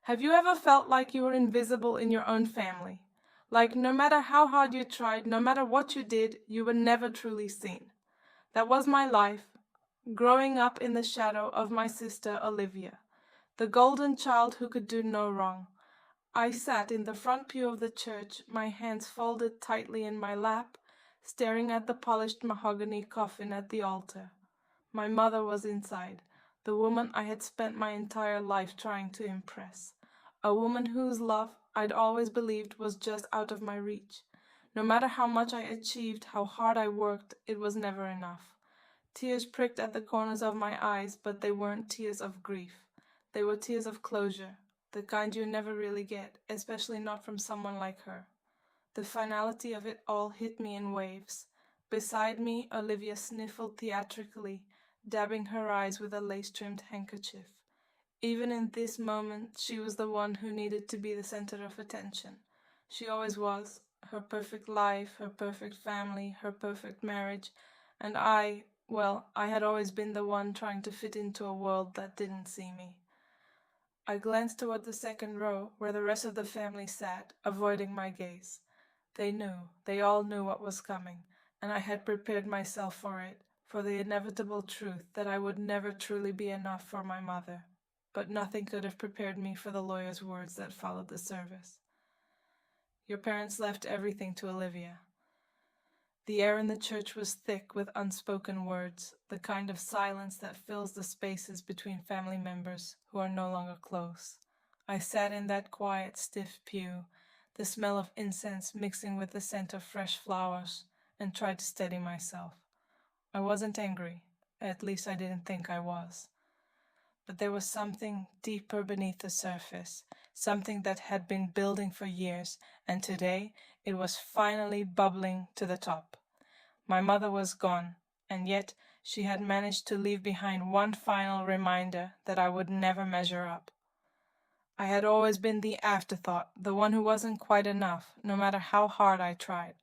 Have you ever felt like you were invisible in your own family? Like no matter how hard you tried, no matter what you did, you were never truly seen. That was my life, growing up in the shadow of my sister Olivia, the golden child who could do no wrong. I sat in the front pew of the church, my hands folded tightly in my lap, staring at the polished mahogany coffin at the altar. My mother was inside, the woman I had spent my entire life trying to impress. A woman whose love I'd always believed was just out of my reach. No matter how much I achieved, how hard I worked, it was never enough. Tears pricked at the corners of my eyes, but they weren't tears of grief. They were tears of closure, the kind you never really get, especially not from someone like her. The finality of it all hit me in waves. Beside me, Olivia sniffled theatrically, dabbing her eyes with a lace-trimmed handkerchief. Even in this moment, she was the one who needed to be the center of attention. She always was. Her perfect life, her perfect family, her perfect marriage, and I had always been the one trying to fit into a world that didn't see me. I glanced toward the second row, where the rest of the family sat, avoiding my gaze. They all knew what was coming, and I had prepared myself for it, for the inevitable truth that I would never truly be enough for my mother. But nothing could have prepared me for the lawyer's words that followed the service. Your parents left everything to Olivia. The air in the church was thick with unspoken words, the kind of silence that fills the spaces between family members who are no longer close. I sat in that quiet, stiff pew, the smell of incense mixing with the scent of fresh flowers, and tried to steady myself. I wasn't angry, at least I didn't think I was. But there was something deeper beneath the surface, something that had been building for years, and today it was finally bubbling to the top. My mother was gone, and yet she had managed to leave behind one final reminder that I would never measure up. I had always been the afterthought, the one who wasn't quite enough, no matter how hard I tried.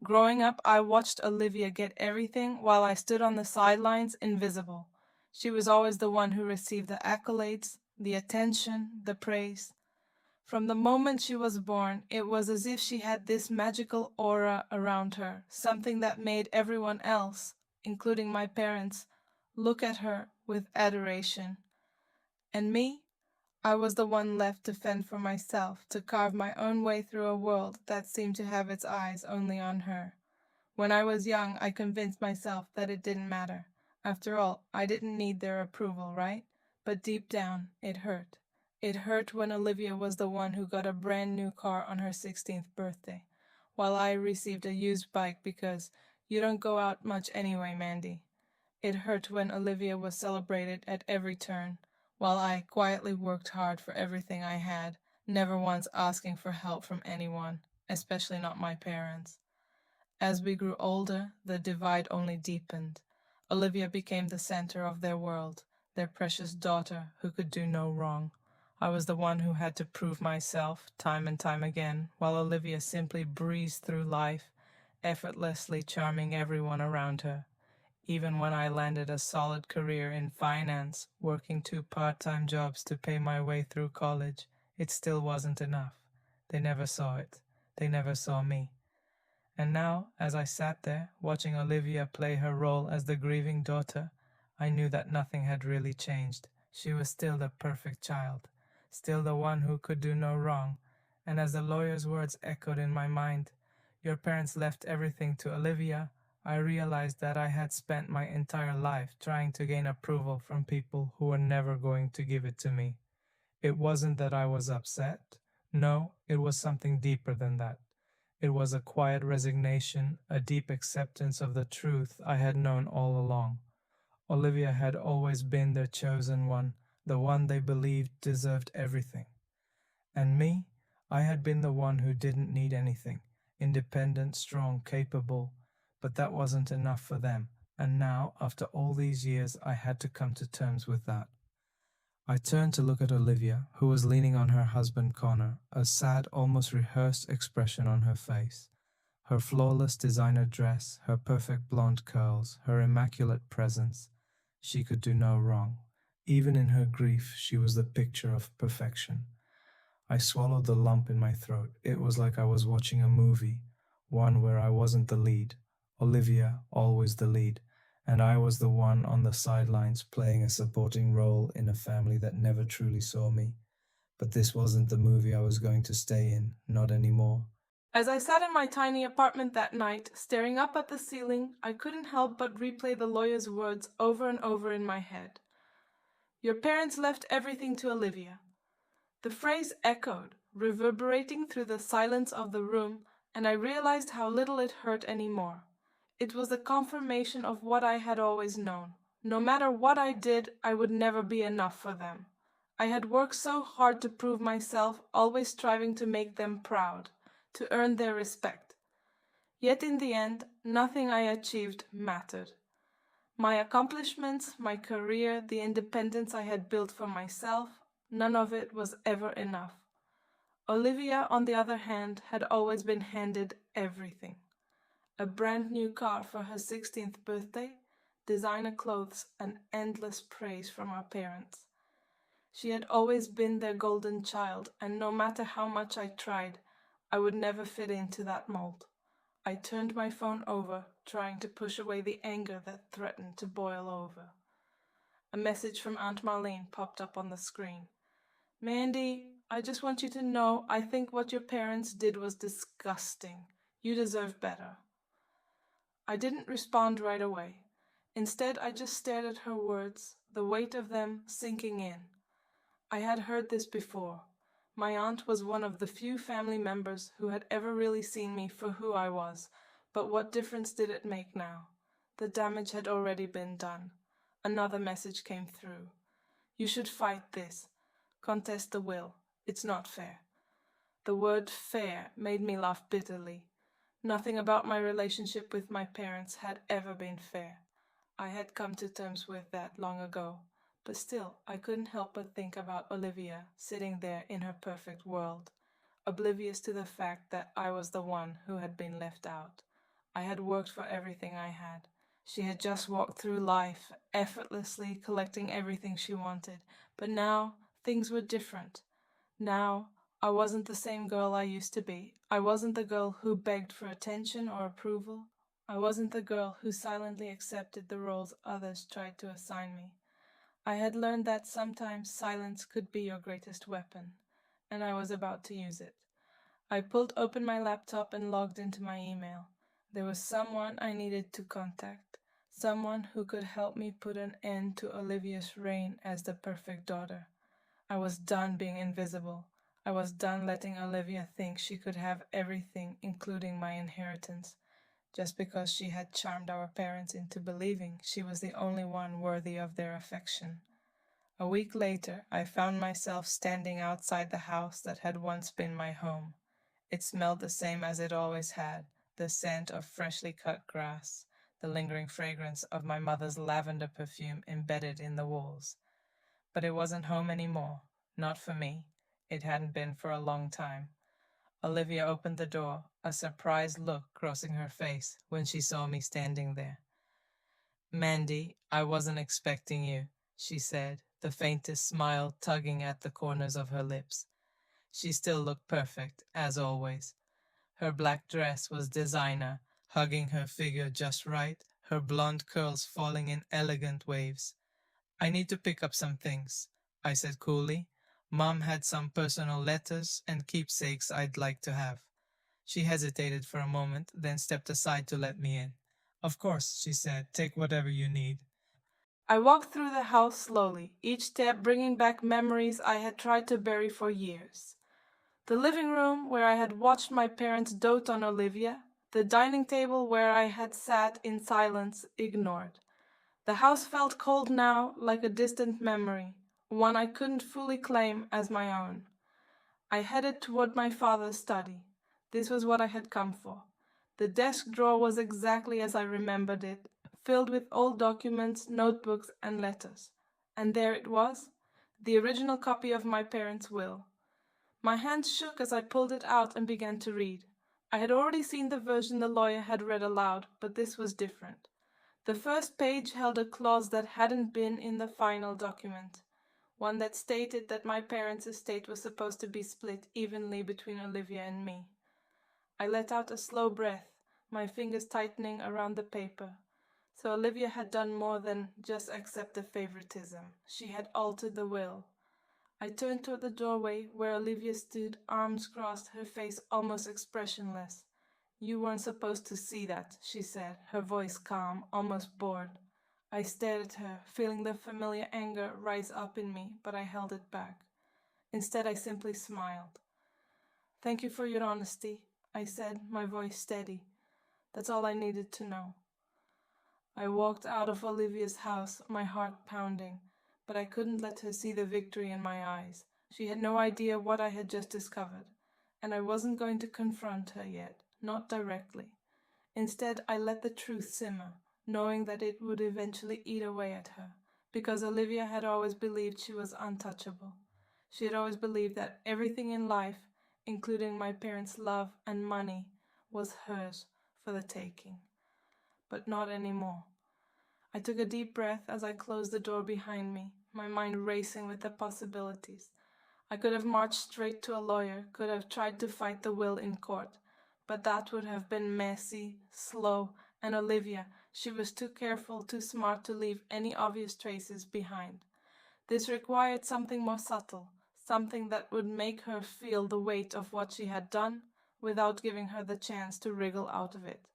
Growing up, I watched Olivia get everything while I stood on the sidelines, invisible. She was always the one who received the accolades, the attention, the praise. From the moment she was born, it was as if she had this magical aura around her, something that made everyone else, including my parents, look at her with adoration. And me? I was the one left to fend for myself, to carve my own way through a world that seemed to have its eyes only on her. When I was young, I convinced myself that it didn't matter. After all, I didn't need their approval, right? But deep down, it hurt. It hurt when Olivia was the one who got a brand new car on her 16th birthday, while I received a used bike because you don't go out much anyway, Mandy. It hurt when Olivia was celebrated at every turn, while I quietly worked hard for everything I had, never once asking for help from anyone, especially not my parents. As we grew older, the divide only deepened. Olivia became the center of their world, their precious daughter who could do no wrong. I was the one who had to prove myself time and time again, while Olivia simply breezed through life, effortlessly charming everyone around her. Even when I landed a solid career in finance, working 2 part-time jobs to pay my way through college, it still wasn't enough. They never saw it. They never saw me. And now, as I sat there, watching Olivia play her role as the grieving daughter, I knew that nothing had really changed. She was still the perfect child, still the one who could do no wrong. And as the lawyer's words echoed in my mind, "Your parents left everything to Olivia," I realized that I had spent my entire life trying to gain approval from people who were never going to give it to me. It wasn't that I was upset. No, it was something deeper than that. It was a quiet resignation, a deep acceptance of the truth I had known all along. Olivia had always been their chosen one, the one they believed deserved everything. And me? I had been the one who didn't need anything, independent, strong, capable, but that wasn't enough for them. And now, after all these years, I had to come to terms with that. I turned to look at Olivia, who was leaning on her husband Connor, a sad, almost rehearsed expression on her face. Her flawless designer dress, her perfect blonde curls, her immaculate presence. She could do no wrong. Even in her grief, she was the picture of perfection. I swallowed the lump in my throat. It was like I was watching a movie, one where I wasn't the lead. Olivia, always the lead, and I was the one on the sidelines playing a supporting role in a family that never truly saw me. But this wasn't the movie I was going to stay in, not anymore. As I sat in my tiny apartment that night, staring up at the ceiling, I couldn't help but replay the lawyer's words over and over in my head. Your parents left everything to Olivia. The phrase echoed, reverberating through the silence of the room, and I realized how little it hurt anymore. It was a confirmation of what I had always known. No matter what I did, I would never be enough for them. I had worked so hard to prove myself, always striving to make them proud, to earn their respect. Yet in the end, nothing I achieved mattered. My accomplishments, my career, the independence I had built for myself, none of it was ever enough. Olivia, on the other hand, had always been handed everything. A brand new car for her 16th birthday, designer clothes, and endless praise from our parents. She had always been their golden child, and no matter how much I tried, I would never fit into that mold. I turned my phone over, trying to push away the anger that threatened to boil over. A message from Aunt Marlene popped up on the screen. Mandy, I just want you to know I think what your parents did was disgusting. You deserve better. I didn't respond right away. Instead, I just stared at her words, the weight of them sinking in. I had heard this before. My aunt was one of the few family members who had ever really seen me for who I was, but what difference did it make now? The damage had already been done. Another message came through. You should fight this. Contest the will. It's not fair. The word fair made me laugh bitterly. Nothing about my relationship with my parents had ever been fair. I had come to terms with that long ago. But still, I couldn't help but think about Olivia sitting there in her perfect world, oblivious to the fact that I was the one who had been left out. I had worked for everything I had. She had just walked through life, effortlessly collecting everything she wanted. But now, things were different. Now, I wasn't the same girl I used to be. I wasn't the girl who begged for attention or approval. I wasn't the girl who silently accepted the roles others tried to assign me. I had learned that sometimes silence could be your greatest weapon, and I was about to use it. I pulled open my laptop and logged into my email. There was someone I needed to contact, someone who could help me put an end to Olivia's reign as the perfect daughter. I was done being invisible. I was done letting Olivia think she could have everything, including my inheritance, just because she had charmed our parents into believing she was the only one worthy of their affection. A week later, I found myself standing outside the house that had once been my home. It smelled the same as it always had, the scent of freshly cut grass, the lingering fragrance of my mother's lavender perfume embedded in the walls. But it wasn't home anymore, not for me. It hadn't been for a long time. Olivia opened the door, a surprised look crossing her face when she saw me standing there. Mandy, I wasn't expecting you, she said, the faintest smile tugging at the corners of her lips. She still looked perfect, as always. Her black dress was designer, hugging her figure just right, her blonde curls falling in elegant waves. I need to pick up some things, I said coolly. Mom had some personal letters and keepsakes I'd like to have. She hesitated for a moment, then stepped aside to let me in. Of course, she said, take whatever you need. I walked through the house slowly, each step bringing back memories I had tried to bury for years. The living room where I had watched my parents dote on Olivia, the dining table where I had sat in silence, ignored. The house felt cold now, like a distant memory, one I couldn't fully claim as my own. I headed toward my father's study. This was what I had come for. The desk drawer was exactly as I remembered it, filled with old documents, notebooks, and letters. And there it was, the original copy of my parents' will. My hands shook as I pulled it out and began to read. I had already seen the version the lawyer had read aloud, but this was different. The first page held a clause that hadn't been in the final document. one that stated that my parents' estate was supposed to be split evenly between Olivia and me. I let out a slow breath, my fingers tightening around the paper. So Olivia had done more than just accept the favoritism. She had altered the will. I turned toward the doorway where Olivia stood, arms crossed, her face almost expressionless. "You weren't supposed to see that," she said, her voice calm, almost bored. I stared at her, feeling the familiar anger rise up in me, but I held it back. Instead, I simply smiled. "Thank you for your honesty," I said, my voice steady. "That's all I needed to know." I walked out of Olivia's house, my heart pounding, but I couldn't let her see the victory in my eyes. She had no idea what I had just discovered, and I wasn't going to confront her yet, not directly. Instead, I let the truth simmer, knowing that it would eventually eat away at her, because Olivia had always believed she was untouchable. She had always believed that everything in life, including my parents' love and money, was hers for the taking. But not anymore. I took a deep breath as I closed the door behind me, my mind racing with the possibilities. I could have marched straight to a lawyer, could have tried to fight the will in court, but that would have been messy, slow, and Olivia, she was too careful, too smart to leave any obvious traces behind. This required something more subtle, something that would make her feel the weight of what she had done without giving her the chance to wriggle out of it.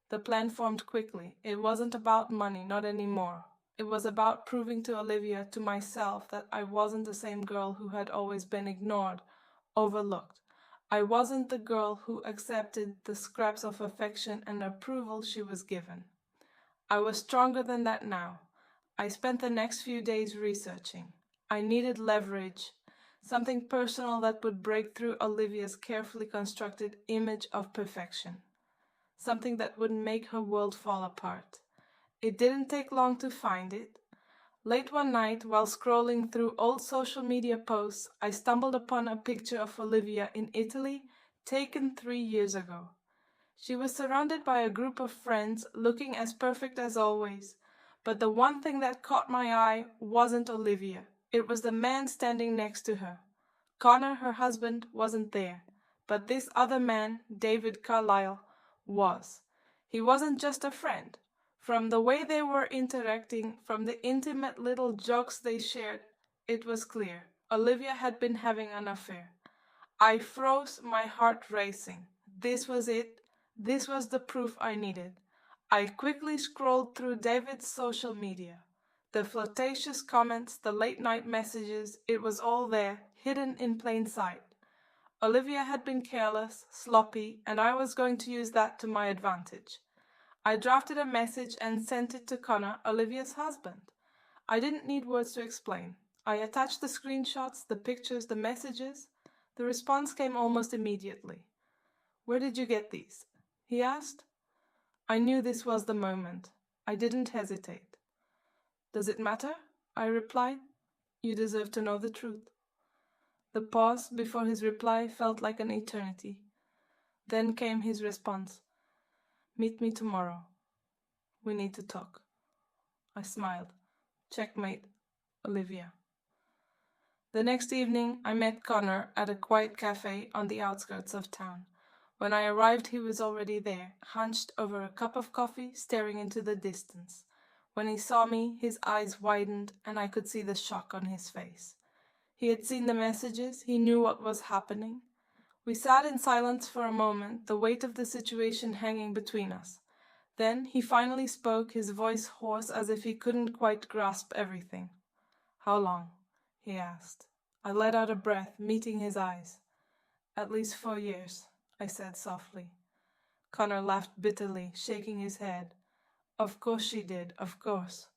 The plan formed quickly. It wasn't about money, not anymore. It was about proving to Olivia, to myself, that I wasn't the same girl who had always been ignored, overlooked. I wasn't the girl who accepted the scraps of affection and approval she was given. I was stronger than that now. I spent the next few days researching. I needed leverage, something personal that would break through Olivia's carefully constructed image of perfection, something that wouldn't make her world fall apart. It didn't take long to find it. Late one night, while scrolling through old social media posts, I stumbled upon a picture of Olivia in Italy, taken 3 years ago. She was surrounded by a group of friends, looking as perfect as always. But the one thing that caught my eye wasn't Olivia. It was the man standing next to her. Connor, her husband, wasn't there. But this other man, David Carlyle, was. He wasn't just a friend. From the way they were interacting, from the intimate little jokes they shared, it was clear. Olivia had been having an affair. I froze, my heart racing. This was it. This was the proof I needed. I quickly scrolled through David's social media. The flirtatious comments, the late-night messages, it was all there, hidden in plain sight. Olivia had been careless, sloppy, and I was going to use that to my advantage. I drafted a message and sent it to Connor, Olivia's husband. I didn't need words to explain. I attached the screenshots, the pictures, the messages. The response came almost immediately. "Where did you get these?" he asked. I knew this was the moment. I didn't hesitate. "Does it matter?" I replied. "You deserve to know the truth." The pause before his reply felt like an eternity. Then came his response. "Meet me tomorrow. We need to talk." I smiled. Checkmate, Olivia. The next evening, I met Connor at a quiet cafe on the outskirts of town. When I arrived, he was already there, hunched over a cup of coffee, staring into the distance. When he saw me, his eyes widened, and I could see the shock on his face. He had seen the messages, he knew what was happening. We sat in silence for a moment, the weight of the situation hanging between us. Then he finally spoke, his voice hoarse as if he couldn't quite grasp everything. "How long?" he asked. I let out a breath, meeting his eyes. "At least 4 years," I said softly. Connor laughed bitterly, shaking his head. "Of course she did, of course."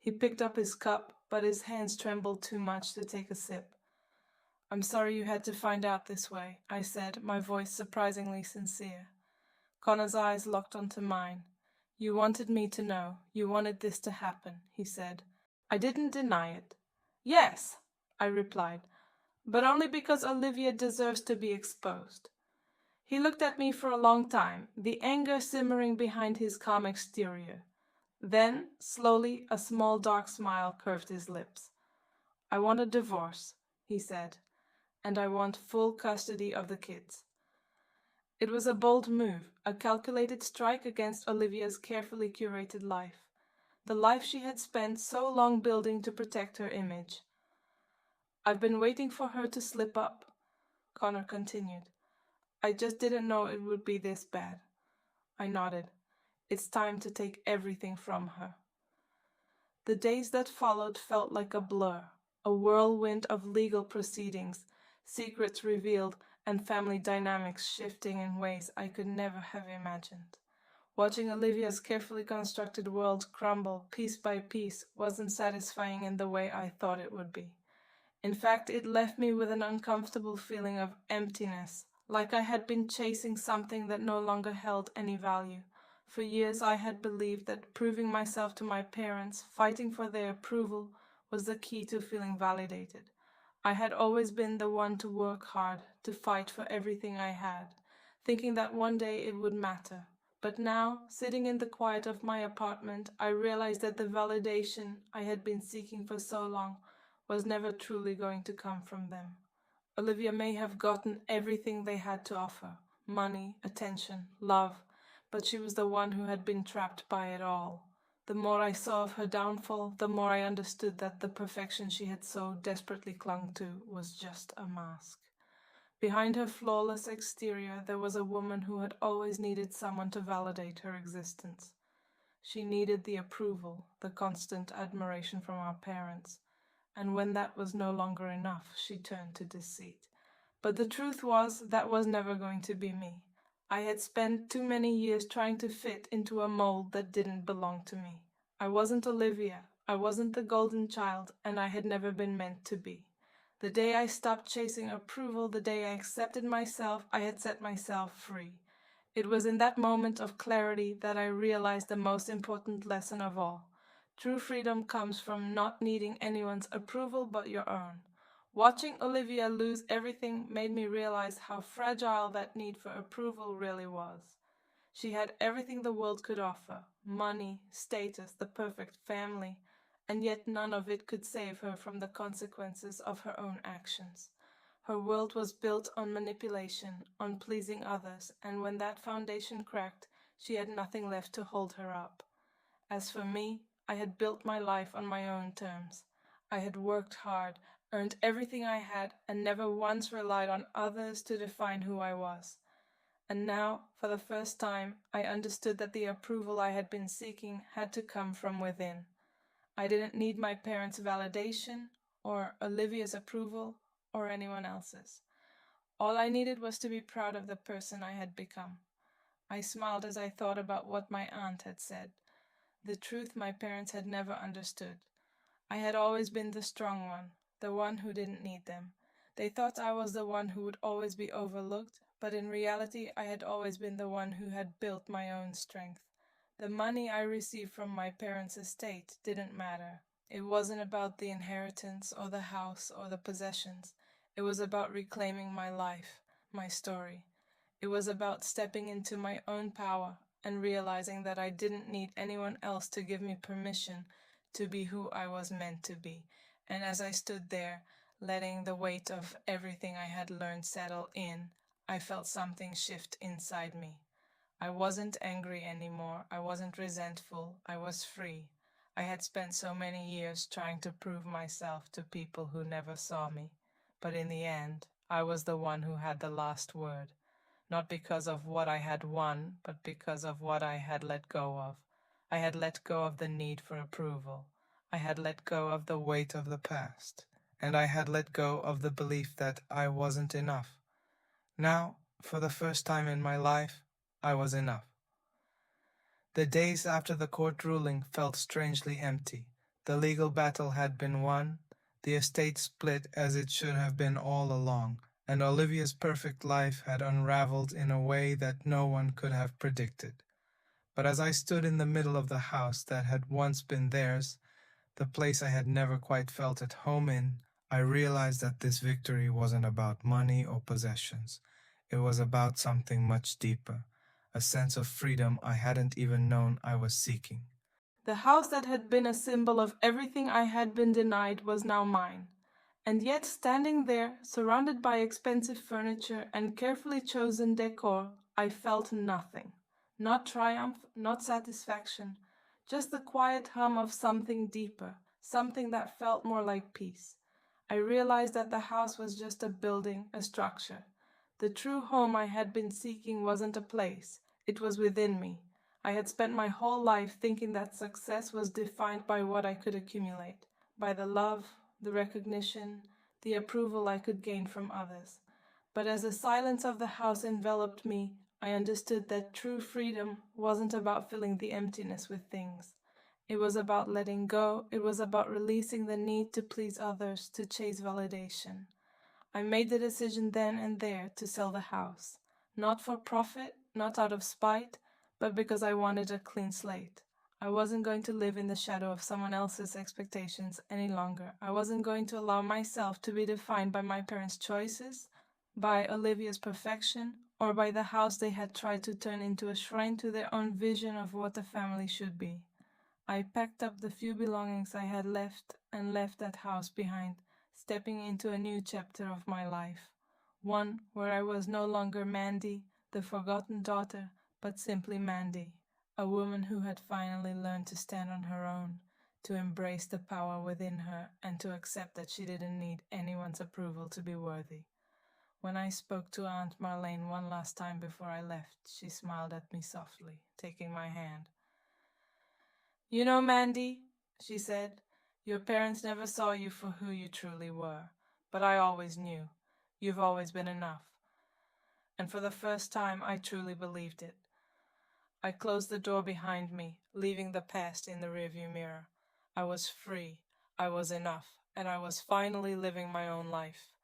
He picked up his cup, but his hands trembled too much to take a sip. "I'm sorry you had to find out this way," I said, my voice surprisingly sincere. Connor's eyes locked onto mine. "You wanted me to know. You wanted this to happen," he said. I didn't deny it. "Yes," I replied, "but only because Olivia deserves to be exposed." He looked at me for a long time, the anger simmering behind his calm exterior. Then, slowly, a small dark smile curved his lips. "I want a divorce," he said, "and I want full custody of the kids." It was a bold move, a calculated strike against Olivia's carefully curated life, the life she had spent so long building to protect her image. "I've been waiting for her to slip up," Connor continued. "I just didn't know it would be this bad." I nodded. "It's time to take everything from her." The days that followed felt like a blur, a whirlwind of legal proceedings, secrets revealed, and family dynamics shifting in ways I could never have imagined. Watching Olivia's carefully constructed world crumble piece by piece wasn't satisfying in the way I thought it would be. In fact, it left me with an uncomfortable feeling of emptiness, like I had been chasing something that no longer held any value. For years I had believed that proving myself to my parents, fighting for their approval, was the key to feeling validated. I had always been the one to work hard, to fight for everything I had, thinking that one day it would matter. But now, sitting in the quiet of my apartment, I realized that the validation I had been seeking for so long was never truly going to come from them. Olivia may have gotten everything they had to offer: money, attention, love, but she was the one who had been trapped by it all. The more I saw of her downfall, the more I understood that the perfection she had so desperately clung to was just a mask. Behind her flawless exterior, there was a woman who had always needed someone to validate her existence. She needed the approval, the constant admiration from our parents, and when that was no longer enough, she turned to deceit. But the truth was, that was never going to be me. I had spent too many years trying to fit into a mold that didn't belong to me. I wasn't Olivia, I wasn't the golden child, and I had never been meant to be. The day I stopped chasing approval, the day I accepted myself, I had set myself free. It was in that moment of clarity that I realized the most important lesson of all. True freedom comes from not needing anyone's approval but your own. Watching Olivia lose everything made me realize how fragile that need for approval really was. She had everything the world could offer: money, status, the perfect family, and yet none of it could save her from the consequences of her own actions. Her world was built on manipulation, on pleasing others, and when that foundation cracked, she had nothing left to hold her up. As for me, I had built my life on my own terms. I had worked hard, earned everything I had, and never once relied on others to define who I was. And now, for the first time, I understood that the approval I had been seeking had to come from within. I didn't need my parents' validation, or Olivia's approval, or anyone else's. All I needed was to be proud of the person I had become. I smiled as I thought about what my aunt had said, the truth my parents had never understood. I had always been the strong one, the one who didn't need them. They thought I was the one who would always be overlooked, but in reality I had always been the one who had built my own strength. The money I received from my parents' estate didn't matter. It wasn't about the inheritance or the house or the possessions. It was about reclaiming my life, my story. It was about stepping into my own power and realizing that I didn't need anyone else to give me permission to be who I was meant to be. And as I stood there, letting the weight of everything I had learned settle in, I felt something shift inside me. I wasn't angry anymore. I wasn't resentful. I was free. I had spent so many years trying to prove myself to people who never saw me. But in the end, I was the one who had the last word. Not because of what I had won, but because of what I had let go of. I had let go of the need for approval. I had let go of the weight of the past. And I had let go of the belief that I wasn't enough. Now, for the first time in my life, I was enough. The days after the court ruling felt strangely empty. The legal battle had been won, the estate split as it should have been all along, and Olivia's perfect life had unraveled in a way that no one could have predicted. But as I stood in the middle of the house that had once been theirs, the place I had never quite felt at home in, I realized that this victory wasn't about money or possessions. It was about something much deeper, a sense of freedom I hadn't even known I was seeking. The house that had been a symbol of everything I had been denied was now mine. And yet, standing there, surrounded by expensive furniture and carefully chosen decor, I felt nothing. Not triumph, not satisfaction, just the quiet hum of something deeper, something that felt more like peace. I realized that the house was just a building, a structure. The true home I had been seeking wasn't a place, it was within me. I had spent my whole life thinking that success was defined by what I could accumulate, by the love, the recognition, the approval I could gain from others. But as the silence of the house enveloped me, I understood that true freedom wasn't about filling the emptiness with things. It was about letting go, it was about releasing the need to please others, to chase validation. I made the decision then and there to sell the house, not for profit, not out of spite, but because I wanted a clean slate. I wasn't going to live in the shadow of someone else's expectations any longer. I wasn't going to allow myself to be defined by my parents' choices, by Olivia's perfection, or by the house they had tried to turn into a shrine to their own vision of what a family should be. I packed up the few belongings I had left and left that house behind, stepping into a new chapter of my life, one where I was no longer Mandy, the forgotten daughter, but simply Mandy, a woman who had finally learned to stand on her own, to embrace the power within her, and to accept that she didn't need anyone's approval to be worthy. When I spoke to Aunt Marlene one last time before I left, she smiled at me softly, taking my hand. "You know, Mandy," she said, "your parents never saw you for who you truly were, but I always knew. You've always been enough." And for the first time, I truly believed it. I closed the door behind me, leaving the past in the rearview mirror. I was free, I was enough, and I was finally living my own life.